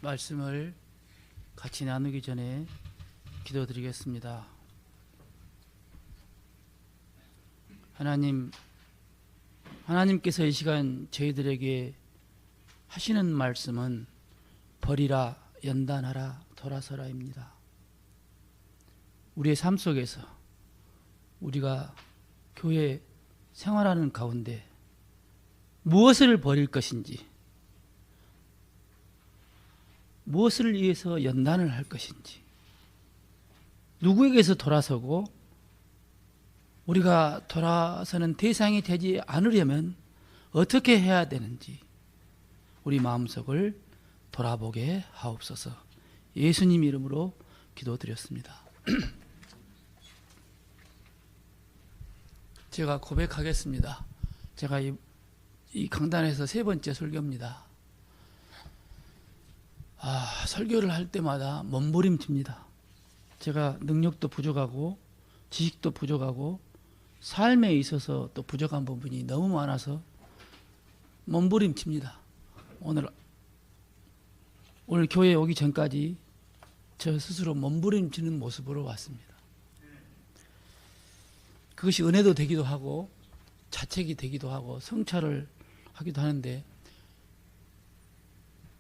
말씀을 같이 나누기 전에 기도드리겠습니다. 하나님께서 이 시간 저희들에게 하시는 말씀은 버리라, 연단하라, 돌아서라입니다. 우리의 삶 속에서 우리가 교회 생활하는 가운데 무엇을 버릴 것인지, 무엇을 위해서 연단을 할 것인지, 누구에게서 돌아서고 우리가 돌아서는 대상이 되지 않으려면 어떻게 해야 되는지 우리 마음속을 돌아보게 하옵소서. 예수님 이름으로 기도드렸습니다. 제가 고백하겠습니다. 제가 이 강단에서 세 번째 설교입니다. 설교를 할 때마다 몸부림칩니다. 제가 능력도 부족하고 지식도 부족하고 삶에 있어서 또 부족한 부분이 너무 많아서 몸부림칩니다. 오늘 교회에 오기 전까지 저 스스로 몸부림치는 모습으로 왔습니다. 그것이 은혜도 되기도 하고 자책이 되기도 하고 성찰을 하기도 하는데,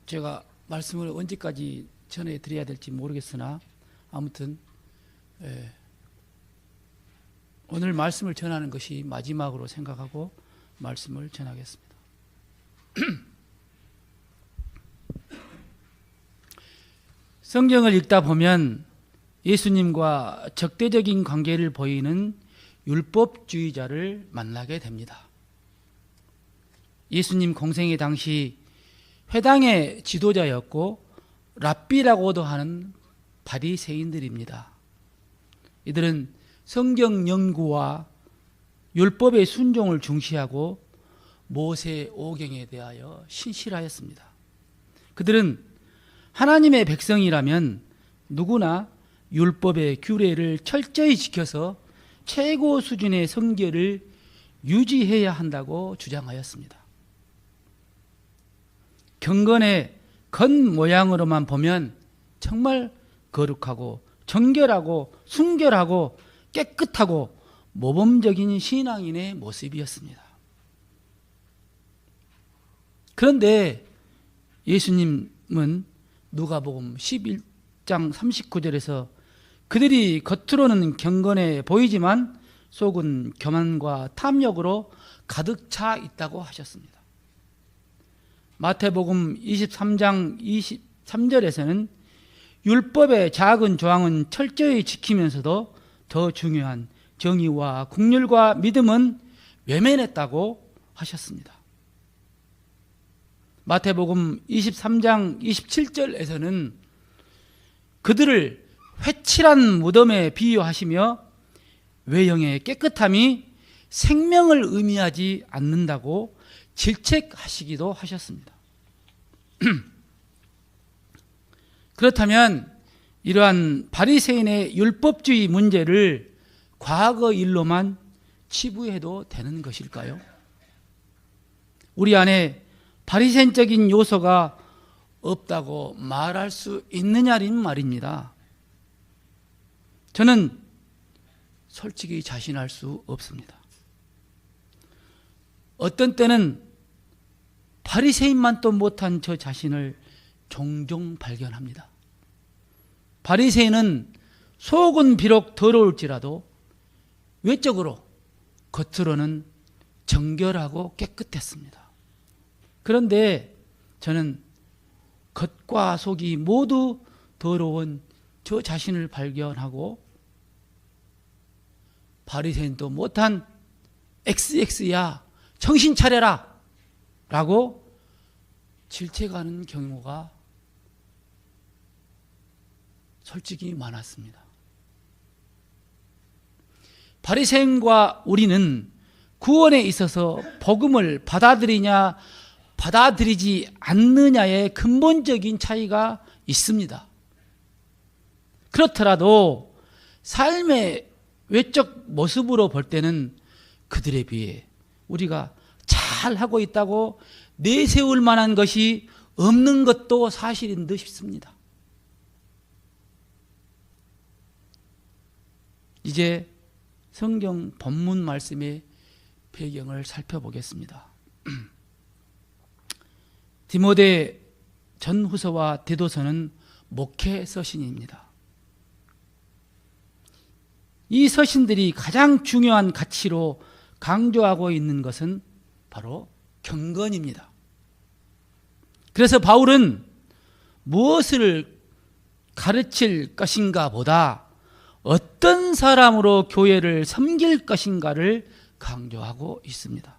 제가 말씀을 언제까지 전해드려야 될지 모르겠으나 아무튼 오늘 말씀을 전하는 것이 마지막으로 생각하고 말씀을 전하겠습니다. 성경을 읽다 보면 예수님과 적대적인 관계를 보이는 율법주의자를 만나게 됩니다. 예수님 공생의 당시 회당의 지도자였고 랍비라고도 하는 바리새인들입니다. 이들은 성경 연구와 율법의 순종을 중시하고 모세 오경에 대하여 신실하였습니다. 그들은 하나님의 백성이라면 누구나 율법의 규례를 철저히 지켜서 최고 수준의 성결을 유지해야 한다고 주장하였습니다. 경건의 겉모양으로만 보면 정말 거룩하고 정결하고 순결하고 깨끗하고 모범적인 신앙인의 모습이었습니다. 그런데 예수님은 누가복음 11장 39절에서 그들이 겉으로는 경건해 보이지만 속은 교만과 탐욕으로 가득 차 있다고 하셨습니다. 마태복음 23장 23절에서는 율법의 작은 조항은 철저히 지키면서도 더 중요한 정의와 국률과 믿음은 외면했다고 하셨습니다. 마태복음 23장 27절에서는 그들을 회칠한 무덤에 비유하시며 외형의 깨끗함이 생명을 의미하지 않는다고 질책하시기도 하셨습니다. 그렇다면 이러한 바리새인의 율법주의 문제를 과거 일로만 치부해도 되는 것일까요? 우리 안에 바리새인적인 요소가 없다고 말할 수 있느냐는 말입니다. 저는 솔직히 자신할 수 없습니다. 어떤 때는 바리새인만도 못한 저 자신을 종종 발견합니다. 바리새인은 속은 비록 더러울지라도 외적으로 겉으로는 정결하고 깨끗했습니다. 그런데 저는 겉과 속이 모두 더러운 저 자신을 발견하고 바리새인도 못한 XX야 정신 차려라 라고 질책하는 경우가 솔직히 많았습니다. 바리새인과 우리는 구원에 있어서 복음을 받아들이냐 받아들이지 않느냐의 근본적인 차이가 있습니다. 그렇더라도 삶의 외적 모습으로 볼 때는 그들에 비해 우리가 잘하고 있다고 내세울 만한 것이 없는 것도 사실인 듯 싶습니다. 이제 성경 본문 말씀의 배경을 살펴보겠습니다. 디모데 전후서와 디도서는 목회 서신입니다. 이 서신들이 가장 중요한 가치로 강조하고 있는 것은 바로 경건입니다. 그래서 바울은 무엇을 가르칠 것인가 보다 어떤 사람으로 교회를 섬길 것인가를 강조하고 있습니다.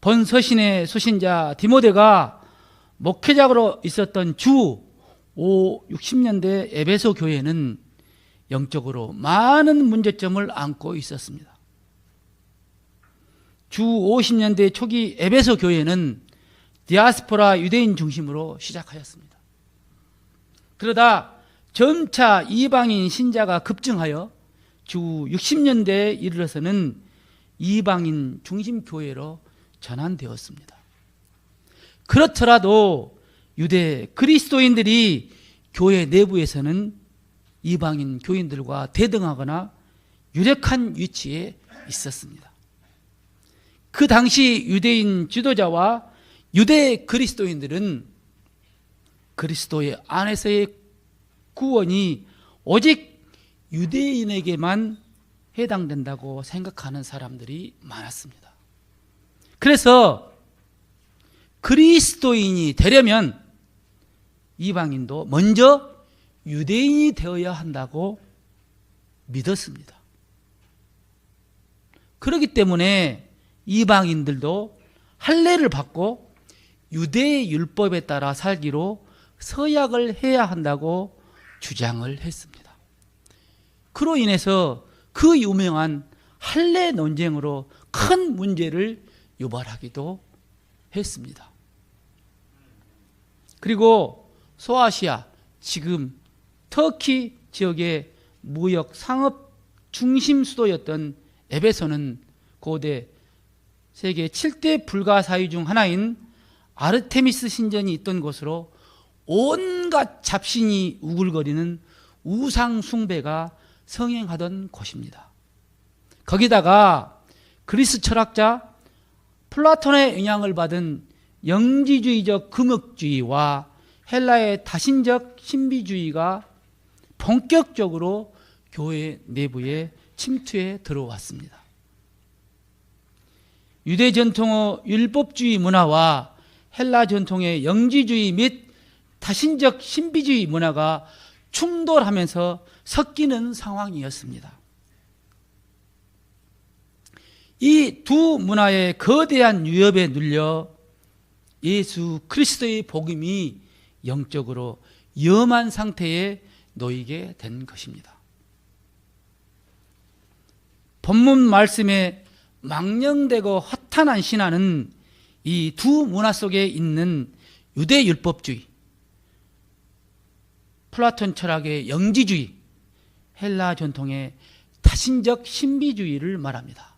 본 서신의 수신자 디모데가 목회자로 있었던 주 60년대 에베소 교회는 영적으로 많은 문제점을 안고 있었습니다. 주 50년대 초기 에베소 교회는 디아스포라 유대인 중심으로 시작하였습니다. 그러다 점차 이방인 신자가 급증하여 주 60년대에 이르러서는 이방인 중심 교회로 전환되었습니다. 그렇더라도 유대 그리스도인들이 교회 내부에서는 이방인 교인들과 대등하거나 유력한 위치에 있었습니다. 그 당시 유대인 지도자와 유대 그리스도인들은 그리스도의 안에서의 구원이 오직 유대인에게만 해당된다고 생각하는 사람들이 많았습니다. 그래서 그리스도인이 되려면 이방인도 먼저 유대인이 되어야 한다고 믿었습니다. 그렇기 때문에 이방인들도 할례를 받고 유대 율법에 따라 살기로 서약을 해야 한다고 주장을 했습니다. 그로 인해서 그 유명한 할례 논쟁으로 큰 문제를 유발하기도 했습니다. 그리고 소아시아, 지금 터키 지역의 무역 상업 중심 수도였던 에베소는 고대 세계 7대 불가사의 중 하나인 아르테미스 신전이 있던 곳으로 온갖 잡신이 우글거리는 우상 숭배가 성행하던 곳입니다. 거기다가 그리스 철학자 플라톤의 영향을 받은 영지주의적 금욕주의와 헬라의 다신적 신비주의가 본격적으로 교회 내부에 침투해 들어왔습니다. 유대 전통의 율법주의 문화와 헬라 전통의 영지주의 및 다신적 신비주의 문화가 충돌하면서 섞이는 상황이었습니다. 이 두 문화의 거대한 위협에 눌려 예수 그리스도의 복음이 영적으로 위험한 상태에 놓이게 된 것입니다. 본문 말씀에 망령되고 허탄한 신화는 이 두 문화 속에 있는 유대 율법주의, 플라톤 철학의 영지주의, 헬라 전통의 다신적 신비주의를 말합니다.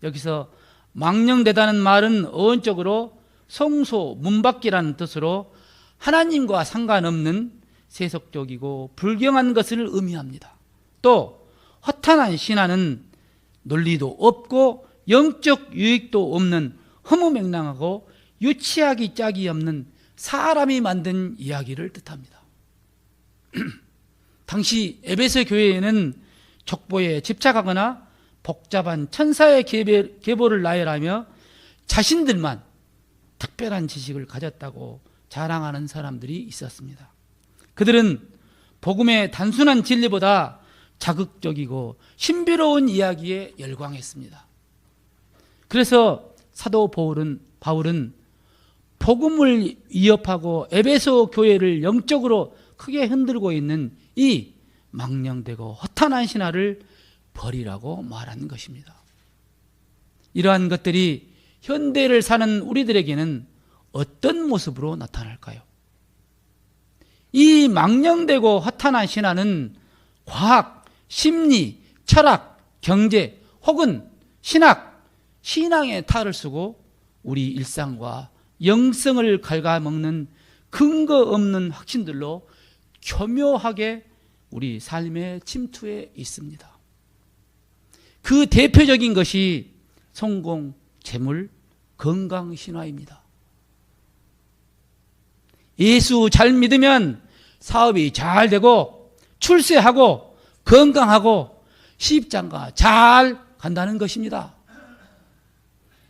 여기서 망령되다는 말은 어원적으로 성소, 문밖이라는 뜻으로 하나님과 상관없는 세속적이고 불경한 것을 의미합니다. 또 허탄한 신화는 논리도 없고 영적 유익도 없는 허무맹랑하고 유치하기 짝이 없는 사람이 만든 이야기를 뜻합니다. 당시 에베소 교회에는 족보에 집착하거나 복잡한 천사의 계보를 나열하며 자신들만 특별한 지식을 가졌다고 자랑하는 사람들이 있었습니다. 그들은 복음의 단순한 진리보다 자극적이고 신비로운 이야기에 열광했습니다. 그래서 사도 바울은 복음을 위협하고 에베소 교회를 영적으로 크게 흔들고 있는 이 망령되고 허탄한 신화를 버리라고 말한 것입니다. 이러한 것들이 현대를 사는 우리들에게는 어떤 모습으로 나타날까요? 이 망령되고 허탄한 신화는 과학, 심리, 철학, 경제 혹은 신앙의 탈을 쓰고 우리 일상과 영성을 갉아먹는 근거 없는 확신들로 교묘하게 우리 삶에 침투해 있습니다. 그 대표적인 것이 성공, 재물, 건강 신화입니다. 예수 잘 믿으면 사업이 잘 되고 출세하고 건강하고 시집장가 잘 간다는 것입니다.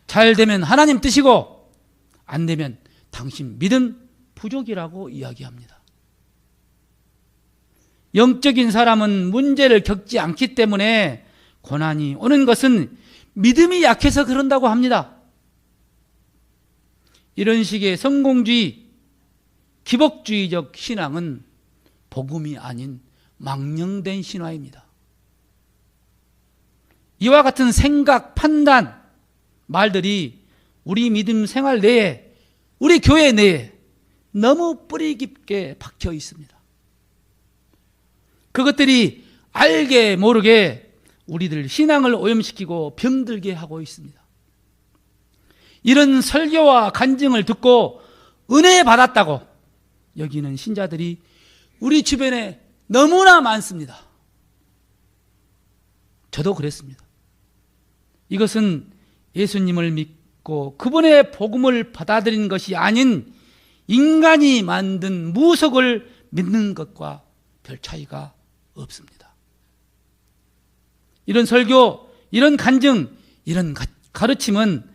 잘 되면 하나님 뜻이고 안 되면 당신 믿음 부족이라고 이야기합니다. 영적인 사람은 문제를 겪지 않기 때문에 고난이 오는 것은 믿음이 약해서 그런다고 합니다. 이런 식의 성공주의, 기복주의적 신앙은 복음이 아닌 망령된 신화입니다. 이와 같은 생각, 판단, 말들이 우리 믿음 생활 내에, 우리 교회 내에 너무 뿌리 깊게 박혀 있습니다. 그것들이 알게 모르게 우리들 신앙을 오염시키고 병들게 하고 있습니다. 이런 설교와 간증을 듣고 은혜 받았다고 여기는 신자들이 우리 주변에 너무나 많습니다. 저도 그랬습니다. 이것은 예수님을 믿고 그분의 복음을 받아들인 것이 아닌 인간이 만든 무속을 믿는 것과 별 차이가 없습니다. 이런 설교, 이런 간증, 이런 가르침은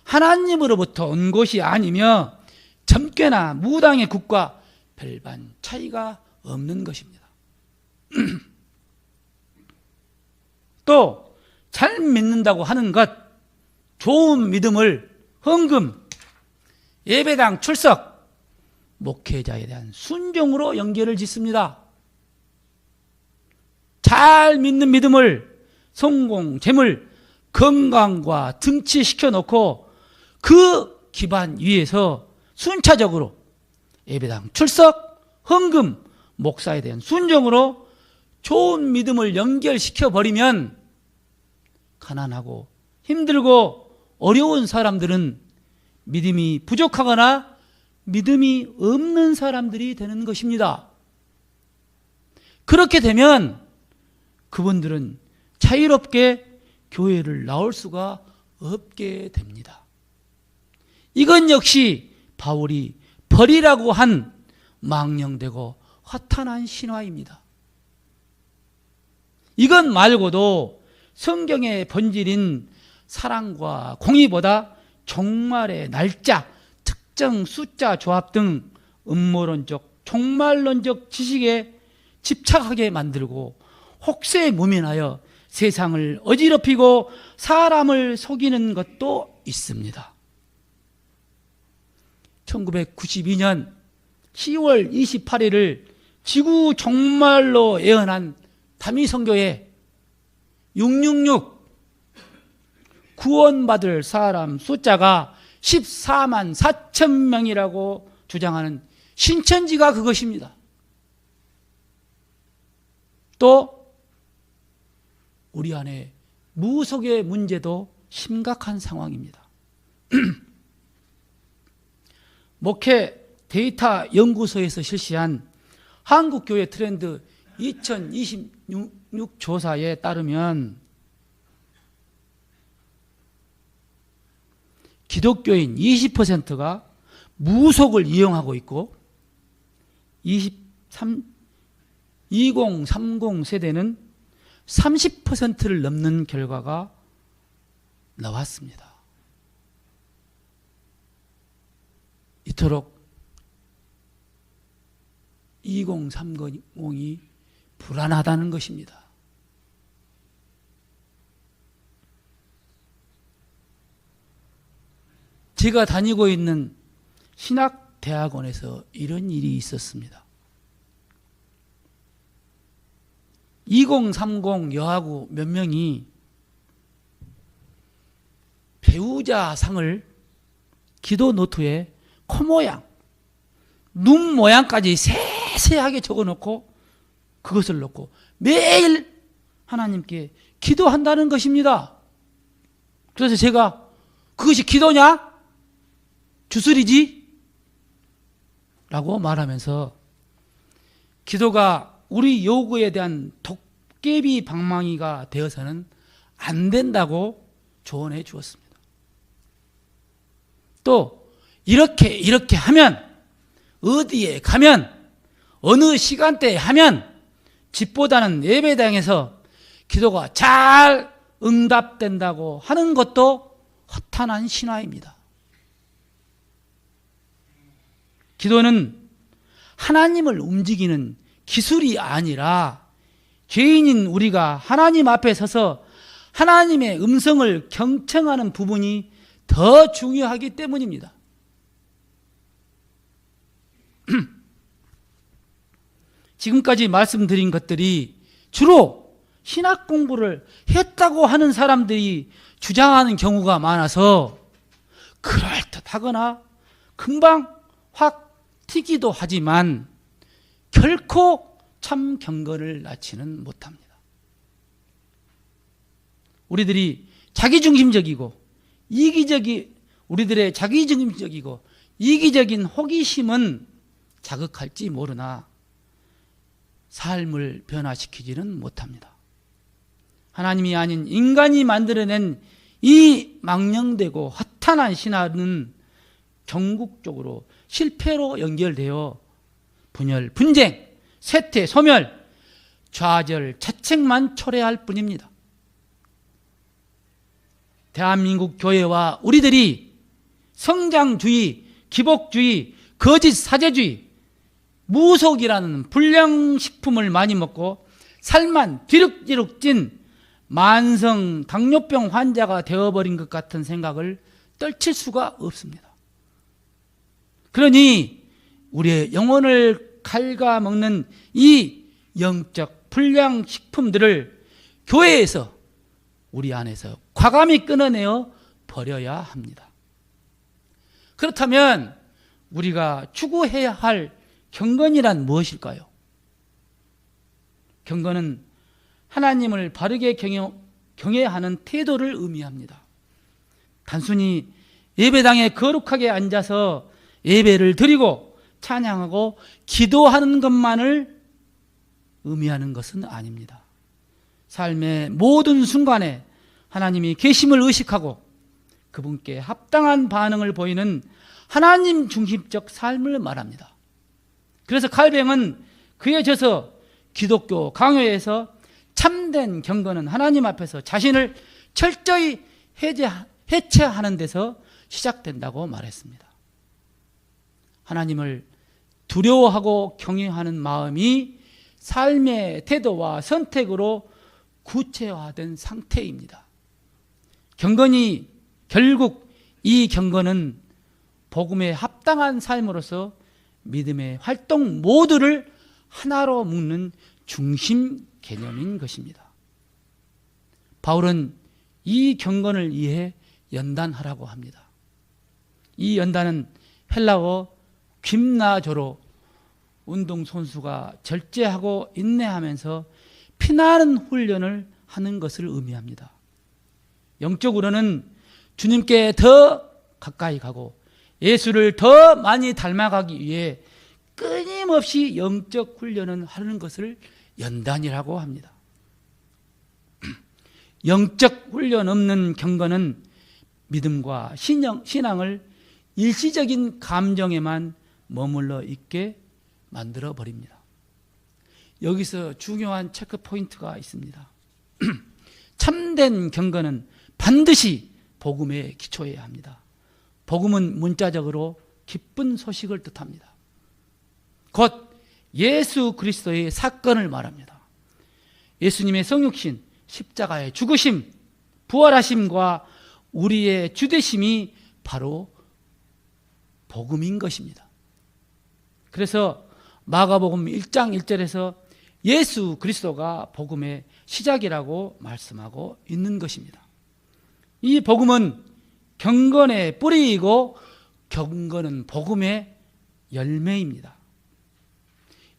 하나님으로부터 온 것이 아니며 점괘나 무당의 굿과 별반 차이가 없는 것입니다. 또 잘 믿는다고 하는 것, 좋은 믿음을 헌금, 예배당 출석, 목회자에 대한 순종으로 연결을 짓습니다. 잘 믿는 믿음을 성공, 재물, 건강과 등치시켜 놓고 그 기반 위에서 순차적으로 예배당 출석, 헌금, 목사에 대한 순종으로 좋은 믿음을 연결시켜 버리면 가난하고 힘들고 어려운 사람들은 믿음이 부족하거나 믿음이 없는 사람들이 되는 것입니다. 그렇게 되면 그분들은 자유롭게 교회를 나올 수가 없게 됩니다. 이건 역시 바울이 버리라고 한 망령되고 허탄한 신화입니다. 이것 말고도 성경의 본질인 사랑과 공의보다 종말의 날짜, 특정 숫자 조합 등 음모론적, 종말론적 지식에 집착하게 만들고 혹세무민하여 세상을 어지럽히고 사람을 속이는 것도 있습니다. 1992년 10월 28일을 지구 종말로 예언한 다미선교회 666 구원받을 사람 숫자가 14만 4천 명이라고 주장하는 신천지가 그것입니다. 또 우리 안에 무속의 문제도 심각한 상황입니다. 목회 데이터 연구소에서 실시한 한국교회 트렌드 2026 조사에 따르면 기독교인 20%가 무속을 이용하고 있고 2030 세대는 30%를 넘는 결과가 나왔습니다. 이토록 2030이 불안하다는 것입니다. 제가 다니고 있는 신학대학원에서 이런 일이 있었습니다. 2030 여하고 몇 명이 배우자상을 기도 노트에 코 모양, 눈 모양까지 세세하게 적어놓고 그것을 놓고 매일 하나님께 기도한다는 것입니다. 그래서 제가 그것이 기도냐? 주술이지? 라고 말하면서 기도가 우리 요구에 대한 도깨비 방망이가 되어서는 안 된다고 조언해 주었습니다. 또 이렇게 하면, 어디에 가면, 어느 시간대에 하면 집보다는 예배당에서 기도가 잘 응답된다고 하는 것도 허탄한 신화입니다. 기도는 하나님을 움직이는 기술이 아니라 죄인인 우리가 하나님 앞에 서서 하나님의 음성을 경청하는 부분이 더 중요하기 때문입니다. 지금까지 말씀드린 것들이 주로 신학 공부를 했다고 하는 사람들이 주장하는 경우가 많아서 그럴듯하거나 금방 확 튀기도 하지만 결코 참 경건을 낳지는 못합니다. 우리들의 자기중심적이고 이기적인 호기심은 자극할지 모르나 삶을 변화시키지는 못합니다. 하나님이 아닌 인간이 만들어낸 이 망령되고 허탄한 신화는 전국적으로 실패로 연결되어 분열, 분쟁, 쇠퇴, 소멸, 좌절, 자책만 초래할 뿐입니다. 대한민국 교회와 우리들이 성장주의, 기복주의, 거짓 사제주의, 무속이라는 불량식품을 많이 먹고 살만 뒤룩뒤룩 찐 만성 당뇨병 환자가 되어버린 것 같은 생각을 떨칠 수가 없습니다. 그러니 우리의 영혼을 갉아먹는 이 영적 불량식품들을 교회에서 우리 안에서 과감히 끊어내어 버려야 합니다. 그렇다면 우리가 추구해야 할 경건이란 무엇일까요? 경건은 하나님을 바르게 경외하는 태도를 의미합니다. 단순히 예배당에 거룩하게 앉아서 예배를 드리고 찬양하고 기도하는 것만을 의미하는 것은 아닙니다. 삶의 모든 순간에 하나님이 계심을 의식하고 그분께 합당한 반응을 보이는 하나님 중심적 삶을 말합니다. 그래서 칼뱅은 그에 져서 기독교 강요에서 참된 경건은 하나님 앞에서 자신을 철저히 해체하는 데서 시작된다고 말했습니다. 하나님을 두려워하고 경외하는 마음이 삶의 태도와 선택으로 구체화된 상태입니다. 경건이 결국 이 경건은 복음에 합당한 삶으로서 믿음의 활동 모두를 하나로 묶는 중심 개념인 것입니다. 바울은 이 경건을 위해 연단하라고 합니다. 이 연단은 헬라어 김나조로 운동선수가 절제하고 인내하면서 피나는 훈련을 하는 것을 의미합니다. 영적으로는 주님께 더 가까이 가고 예수를 더 많이 닮아가기 위해 끊임없이 영적 훈련을 하는 것을 연단이라고 합니다. 영적 훈련 없는 경건은 믿음과 신앙을 일시적인 감정에만 머물러 있게 만들어 버립니다. 여기서 중요한 체크 포인트가 있습니다. 참된 경건은 반드시 복음에 기초해야 합니다. 복음은 문자적으로 기쁜 소식을 뜻합니다. 곧 예수 그리스도의 사건을 말합니다. 예수님의 성육신, 십자가의 죽으심, 부활하심과 우리의 주되심이 바로 복음인 것입니다. 그래서 마가복음 1장 1절에서 예수 그리스도가 복음의 시작이라고 말씀하고 있는 것입니다. 이 복음은 경건의 뿌리이고 경건은 복음의 열매입니다.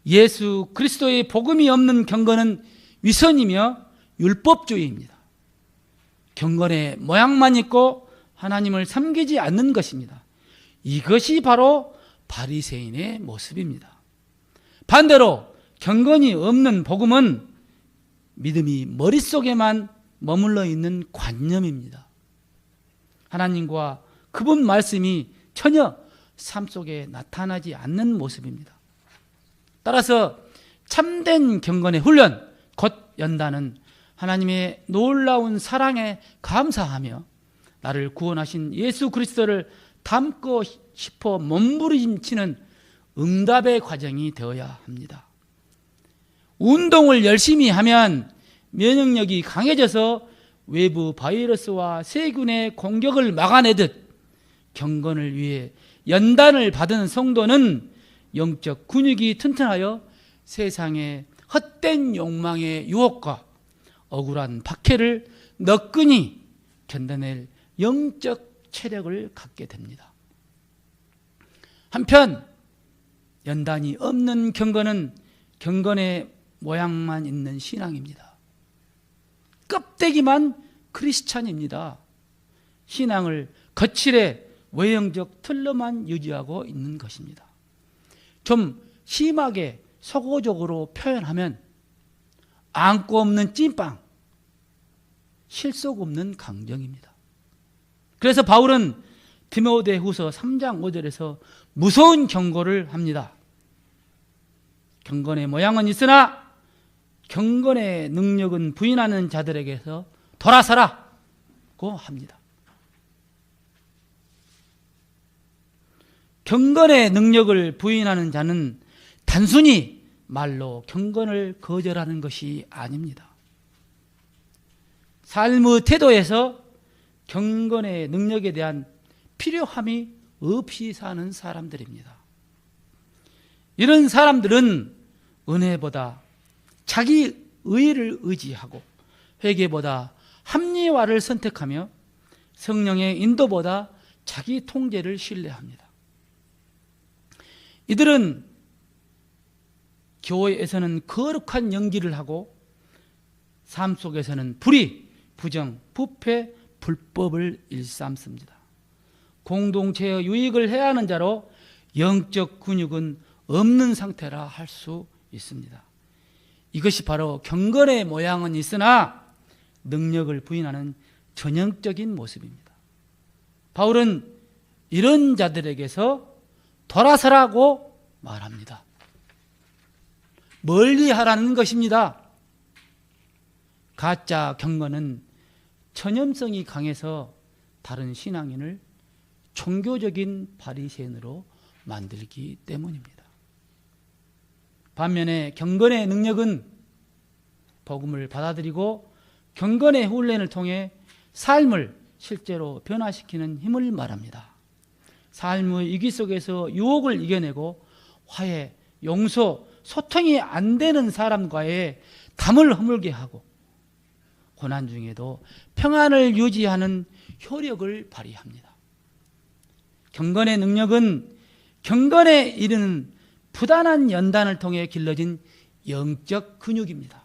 예수 그리스도의 복음이 없는 경건은 위선이며 율법주의입니다. 경건의 모양만 있고 하나님을 섬기지 않는 것입니다. 이것이 바로 바리새인의 모습입니다. 반대로 경건이 없는 복음은 믿음이 머릿속에만 머물러 있는 관념입니다. 하나님과 그분 말씀이 전혀 삶 속에 나타나지 않는 모습입니다. 따라서 참된 경건의 훈련, 곧 연단은 하나님의 놀라운 사랑에 감사하며 나를 구원하신 예수 그리스도를 닮고 싶어 몸부림치는 응답의 과정이 되어야 합니다. 운동을 열심히 하면 면역력이 강해져서 외부 바이러스와 세균의 공격을 막아내듯 경건을 위해 연단을 받은 성도는 영적 근육이 튼튼하여 세상의 헛된 욕망의 유혹과 억울한 박해를 너끈히 견뎌낼 영적 체력을 갖게 됩니다. 한편 연단이 없는 경건은 경건의 모양만 있는 신앙입니다. 껍데기만 크리스찬입니다. 신앙을 거칠에 외형적 틀로만 유지하고 있는 것입니다. 좀 심하게 속어적으로 표현하면 안고 없는 찐빵, 실속 없는 강정입니다. 그래서 바울은 디모데후서 3장 5절에서 무서운 경고를 합니다. 경건의 모양은 있으나 경건의 능력은 부인하는 자들에게서 돌아서라고 합니다. 경건의 능력을 부인하는 자는 단순히 말로 경건을 거절하는 것이 아닙니다. 삶의 태도에서 경건의 능력에 대한 필요함이 없이 사는 사람들입니다. 이런 사람들은 은혜보다 자기 의를 의지하고 회개보다 합리화를 선택하며 성령의 인도보다 자기 통제를 신뢰합니다. 이들은 교회에서는 거룩한 연기를 하고 삶 속에서는 불의, 부정, 부패, 불법을 일삼습니다. 공동체의 유익을 해야 하는 자로 영적 근육은 없는 상태라 할 수 있습니다. 이것이 바로 경건의 모양은 있으나 능력을 부인하는 전형적인 모습입니다. 바울은 이런 자들에게서 돌아서라고 말합니다. 멀리하라는 것입니다. 가짜 경건은 전염성이 강해서 다른 신앙인을 종교적인 바리새인으로 만들기 때문입니다. 반면에 경건의 능력은 복음을 받아들이고 경건의 훈련을 통해 삶을 실제로 변화시키는 힘을 말합니다. 삶의 위기 속에서 유혹을 이겨내고 화해, 용서, 소통이 안 되는 사람과의 담을 허물게 하고 고난 중에도 평안을 유지하는 효력을 발휘합니다. 경건의 능력은 경건에 이르는 부단한 연단을 통해 길러진 영적 근육입니다.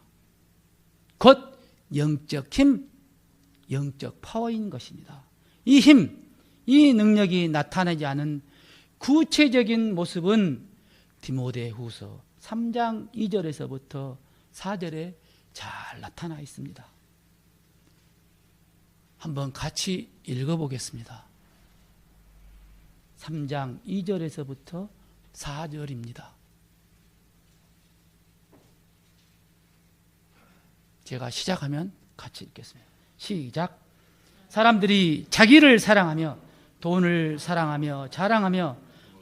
곧 영적 힘, 영적 파워인 것입니다. 이 힘, 이 능력이 나타나지 않은 구체적인 모습은 디모데후서 3장 2절에서부터 4절에 잘 나타나 있습니다. 한번 같이 읽어보겠습니다. 3장 2절에서부터 4절입니다. 제가 시작하면 같이 읽겠습니다. 시작. 사람들이 자기를 사랑하며 돈을 사랑하며 자랑하며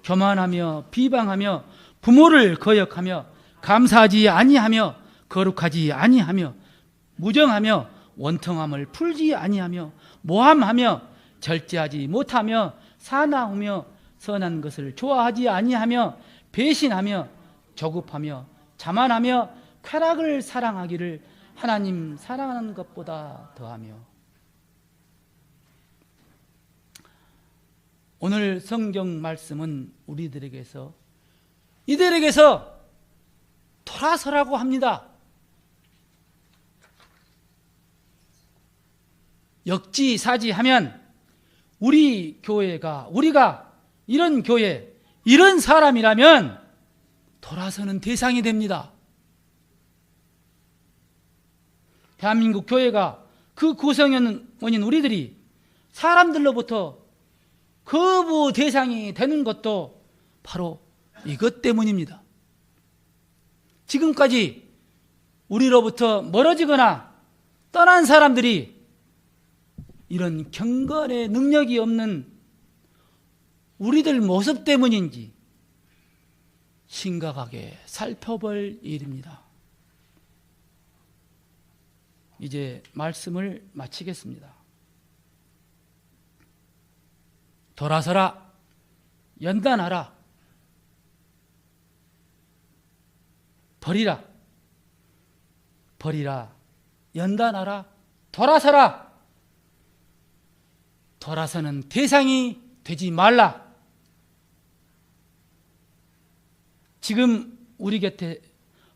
교만하며 비방하며 부모를 거역하며 감사하지 아니하며 거룩하지 아니하며 무정하며 원통함을 풀지 아니하며 모함하며 절제하지 못하며 사나우며 선한 것을 좋아하지 아니하며 배신하며 조급하며 자만하며 쾌락을 사랑하기를 하나님 사랑하는 것보다 더하며. 오늘 성경 말씀은 이들에게서 돌아서라고 합니다. 역지사지하면 우리 교회가, 우리가 이런 교회, 이런 사람이라면 돌아서는 대상이 됩니다. 대한민국 교회가 그 구성원인 우리들이 사람들로부터 거부 대상이 되는 것도 바로 이것 때문입니다. 지금까지 우리로부터 멀어지거나 떠난 사람들이 이런 경건의 능력이 없는 우리들 모습 때문인지 심각하게 살펴볼 일입니다. 이제 말씀을 마치겠습니다. 돌아서라, 연단하라, 버리라, 버리라, 연단하라, 돌아서라. 돌아서는 대상이 되지 말라. 지금 우리 곁에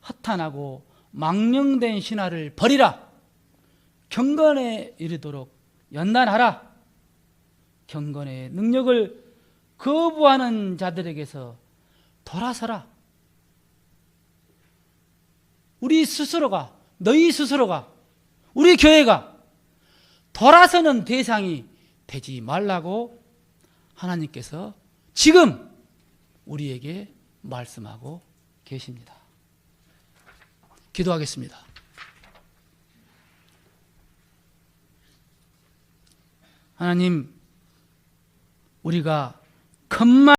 허탄하고 망령된 신화를 버리라. 경건에 이르도록 연단하라. 경건의 능력을 거부하는 자들에게서 돌아서라. 우리 스스로가, 너희 스스로가, 우리 교회가 돌아서는 대상이 되지 말라고 하나님께서 지금 우리에게 말씀하고 계십니다. 기도하겠습니다. 하나님, 우리가 겉만